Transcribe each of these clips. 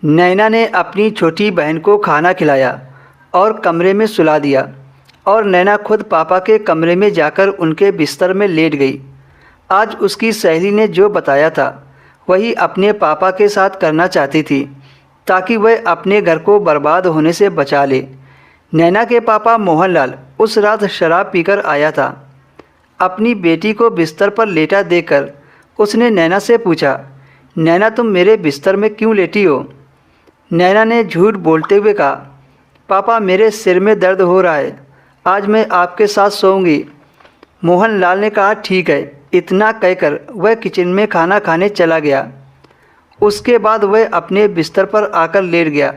नैना ने अपनी छोटी बहन को खाना खिलाया और कमरे में सुला दिया और नैना खुद पापा के कमरे में जाकर उनके बिस्तर में लेट गई। आज उसकी सहेली ने जो बताया था वही अपने पापा के साथ करना चाहती थी ताकि वह अपने घर को बर्बाद होने से बचा ले। नैना के पापा मोहनलाल उस रात शराब पीकर आया था। अपनी बेटी को बिस्तर पर लेटा देखकर उसने नैना से पूछा, नैना तुम मेरे बिस्तर में क्यों लेटी हो? नैना ने झूठ बोलते हुए कहा, पापा मेरे सिर में दर्द हो रहा है, आज मैं आपके साथ सोऊंगी। मोहनलाल ने कहा, ठीक है। इतना कहकर वह किचन में खाना खाने चला गया। उसके बाद वह अपने बिस्तर पर आकर लेट गया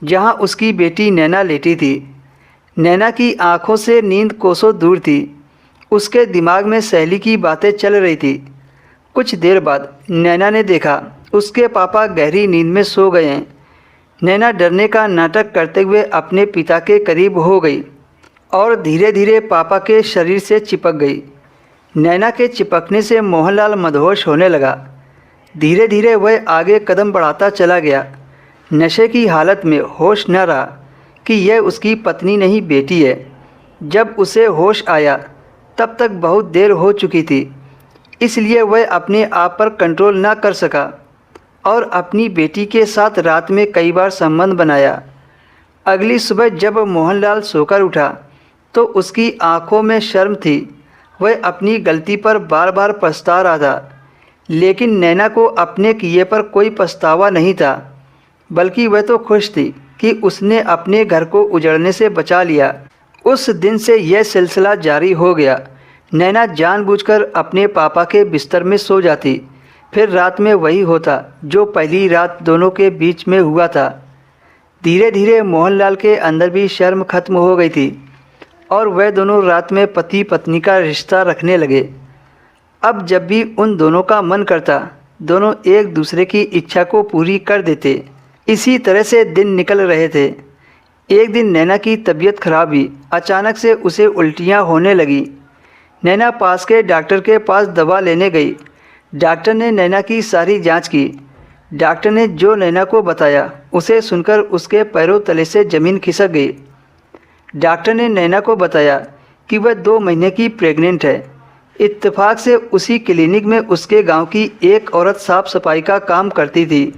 जहां उसकी बेटी नैना लेटी थी। नैना की आंखों से नींद कोसों दूर थी। उसके दिमाग में सहेली की बातें चल रही थी। कुछ देर बाद नैना ने देखा उसके पापा गहरी नींद में सो गए हैं। नैना डरने का नाटक करते हुए अपने पिता के करीब हो गई और धीरे धीरे पापा के शरीर से चिपक गई। नैना के चिपकने से मोहनलाल मदहोश होने लगा। धीरे धीरे वह आगे कदम बढ़ाता चला गया। नशे की हालत में होश न रहा कि यह उसकी पत्नी नहीं बेटी है। जब उसे होश आया तब तक बहुत देर हो चुकी थी, इसलिए वह अपने आप पर कंट्रोल न कर सका और अपनी बेटी के साथ रात में कई बार संबंध बनाया। अगली सुबह जब मोहनलाल सोकर उठा तो उसकी आंखों में शर्म थी। वह अपनी गलती पर बार बार पछता रहा था, लेकिन नैना को अपने किए पर कोई पछतावा नहीं था, बल्कि वह तो खुश थी कि उसने अपने घर को उजड़ने से बचा लिया। उस दिन से यह सिलसिला जारी हो गया। नैना जानबूझकर अपने पापा के बिस्तर में सो जाती, फिर रात में वही होता जो पहली रात दोनों के बीच में हुआ था। धीरे धीरे मोहनलाल के अंदर भी शर्म खत्म हो गई थी और वह दोनों रात में पति पत्नी का रिश्ता रखने लगे। अब जब भी उन दोनों का मन करता, दोनों एक दूसरे की इच्छा को पूरी कर देते। इसी तरह से दिन निकल रहे थे। एक दिन नैना की तबीयत खराब हुई। अचानक से उसे उल्टियाँ होने लगी। नैना पास के डॉक्टर के पास दवा लेने गई। डॉक्टर ने नैना की सारी जांच की। डॉक्टर ने जो नैना को बताया उसे सुनकर उसके पैरों तले से ज़मीन खिसक गई। डॉक्टर ने नैना को बताया कि वह 2 महीने की प्रेग्नेंट है। इत्तेफाक से उसी क्लिनिक में उसके गांव की एक औरत साफ सफाई का काम करती थी।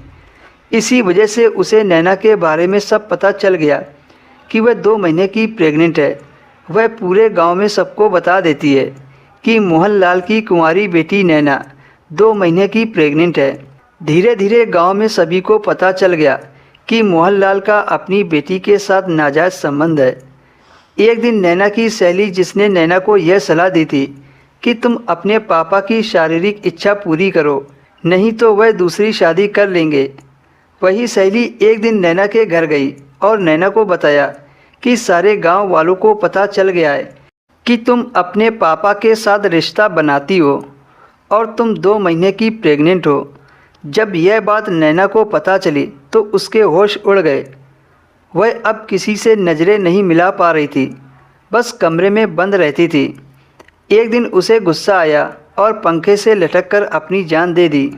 इसी वजह से उसे नैना के बारे में सब पता चल गया कि वह 2 महीने की प्रेग्नेंट है। वह पूरे गांव में सबको बता देती है कि मोहनलाल की कुंवारी बेटी नैना 2 महीने की प्रेग्नेंट है। धीरे धीरे गांव में सभी को पता चल गया कि मोहनलाल का अपनी बेटी के साथ नाजायज़ संबंध है। एक दिन नैना की सहेली, जिसने नैना को यह सलाह दी थी कि तुम अपने पापा की शारीरिक इच्छा पूरी करो, नहीं तो वह दूसरी शादी कर लेंगे, वही सहेली एक दिन नैना के घर गई और नैना को बताया कि सारे गांव वालों को पता चल गया है कि तुम अपने पापा के साथ रिश्ता बनाती हो और तुम 2 महीने की प्रेग्नेंट हो। जब यह बात नैना को पता चली तो उसके होश उड़ गए। वह अब किसी से नज़रें नहीं मिला पा रही थी, बस कमरे में बंद रहती थी। एक दिन उसे गुस्सा आया और पंखे से लटक कर अपनी जान दे दी।